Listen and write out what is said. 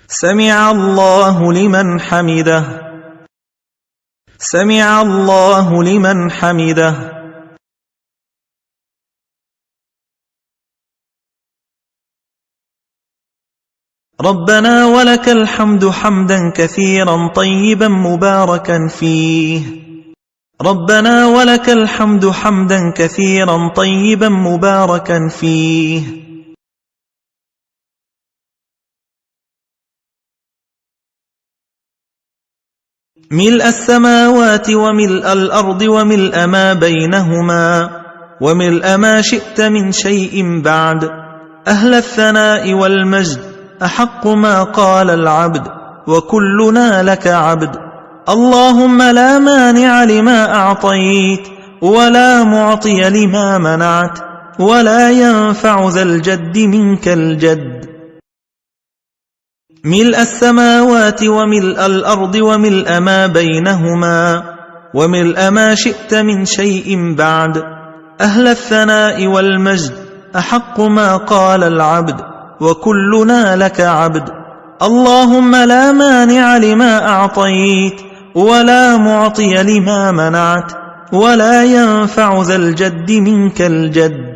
سمع الله لمن حمده. سمع الله لمن حمده. ربنا ولك الحمد حمدا كثيرا طيبا مباركا فيه. ربنا ولك الحمد حمدا كثيرا طيبا مباركا فيه. ملء السماوات وملء الأرض وملء ما بينهما وملء ما شئت من شيء بعد. أهل الثناء والمجد أحق ما قال العبد وكلنا لك عبد. اللهم لا مانع لما أعطيت ولا معطي لما منعت ولا ينفع ذا الجد منك الجد. ملء السماوات وملء الأرض وملء ما بينهما وملء ما شئت من شيء بعد. أهل الثناء والمجد أحق ما قال العبد وكلنا لك عبد. اللهم لا مانع لما أعطيت ولا معطي لما منعت ولا ينفع ذا الجد منك الجد.